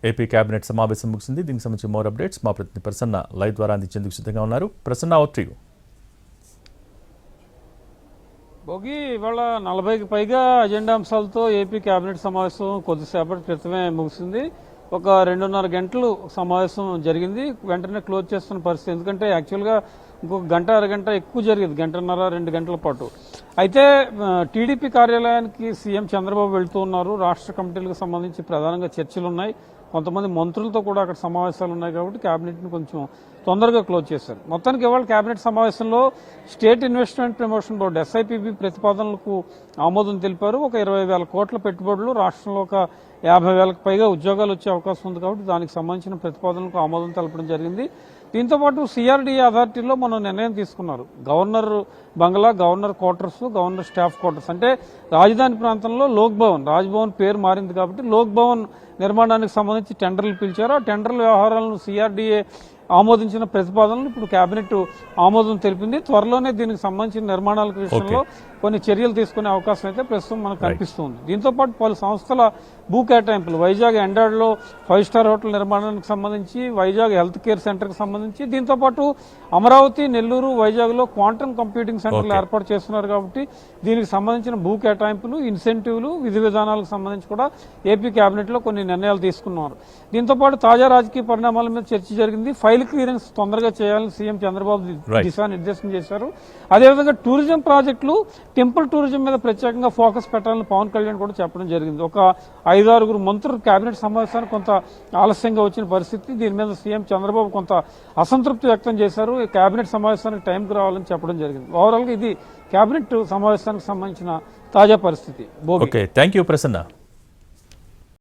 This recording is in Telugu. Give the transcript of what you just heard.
ఏపీ కేబినెట్ సమావేశం ముగిసింది. దీనికి సంబంధించి మోర్ అప్డేట్స్ మా ప్రతినిధి ప్రసన్న లైవ్ ద్వారా అందించేందుకు సిద్ధంగా ఉన్నారు. Prasanna, over to you. Bhogi ఇవాళ 40కి పైగా అజెండా అంశాలతో ఏపీ కేబినెట్ సమావేశం కొద్దిసేపటి క్రితమే ముగిసింది. ఒక 2.5 గంటలు సమావేశం జరిగింది. వెంటనే క్లోజ్ చేస్తున్న పరిస్థితి. ఎందుకంటే యాక్చువల్గా ఇంకొక గంట అరగంట ఎక్కువ జరిగింది, 1.5-2 గంటల పాటు. అయితే టీడీపీ కార్యాలయానికి సీఎం చంద్రబాబు వెళ్తూ ఉన్నారు. రాష్ట్ర కమిటీలకు సంబంధించి ప్రధానంగా చర్చలు ఉన్నాయి. కొంతమంది మంత్రులతో కూడా అక్కడ సమావేశాలు ఉన్నాయి కాబట్టి క్యాబినెట్ని కొంచెం తొందరగా క్లోజ్ చేశారు. మొత్తానికి ఇవాళ కేబినెట్ సమావేశంలో state investment promotion board SIPB ప్రతిపాదనలకు ఆమోదం తెలిపారు. ఒక 20,000 కోట్ల పెట్టుబడులు, రాష్ట్రంలో ఒక 50,000కు పైగా ఉద్యోగాలు వచ్చే అవకాశం ఉంది కాబట్టి దానికి సంబంధించిన ప్రతిపాదనలకు ఆమోదం తెలపడం జరిగింది. దీంతోపాటు CRDA అథారిటీలో మనం నిర్ణయం తీసుకున్నారు. గవర్నర్ బంగ్లా, governor quarters, governor staff quarters, అంటే రాజధాని ప్రాంతంలో లోక్ భవన్, రాజ్భవన్ పేరు మారింది కాబట్టి లోక్ భవన్ నిర్మాణానికి సంబంధించి టెండర్లు పిలిచారు. ఆ టెండర్ల వ్యవహారాలను CRDA ఆమోదించిన ప్రతిపాదనలు ఇప్పుడు కేబినెట్ ఆమోదం తెలిపింది. త్వరలోనే దీనికి సంబంధించిన నిర్మాణాల విషయంలో కొన్ని చర్యలు తీసుకునే అవకాశం అయితే ప్రస్తుతం మనకు కనిపిస్తుంది. దీంతోపాటు పలు సంస్థల భూ కేటాయింపులు, వైజాగ్ ఎండాడ్లో 5 స్టార్ హోటల్ నిర్మాణానికి సంబంధించి, వైజాగ్ హెల్త్ కేర్ సెంటర్కి సంబంధించి, దీంతోపాటు అమరావతి, నెల్లూరు, వైజాగ్లో క్వాంటమ్ కంప్యూటింగ్ సెంటర్లు ఏర్పాటు చేస్తున్నారు కాబట్టి దీనికి సంబంధించిన భూ కేటాయింపులు, ఇన్సెంటివ్లు, విధి విధానాలకు సంబంధించి కూడా ఏపీ కేబినెట్లో కొన్ని నిర్ణయాలు తీసుకున్నారు. దీంతోపాటు తాజా రాజకీయ పరిణామాల మీద చర్చ జరిగింది. ఫైల్ క్లియరెన్స్ తొందరగా చేయాలని సీఎం చంద్రబాబు దిశానిర్దేశం చేశారు. అదేవిధంగా టూరిజం ప్రాజెక్టులు, టెంపుల్ టూరిజం మీద ప్రత్యేకంగా ఫోకస్ పెట్టాలని పవన్ కళ్యాణ్ కూడా చెప్పడం జరిగింది. ఒక 5-6 మంత్రులు కేబినెట్ సమావేశానికి కొంత ఆలస్యంగా వచ్చిన పరిస్థితి. దీని మీద సీఎం చంద్రబాబు కొంత అసంతృప్తి వ్యక్తం చేశారు. కేబినెట్ సమావేశానికి టైంకి రావాలని చెప్పడం జరిగింది. ఓవరాల్గా ఇది కేబినెట్ సమావేశానికి సంబంధించిన తాజా పరిస్థితి. Okay, thank you Prasanna.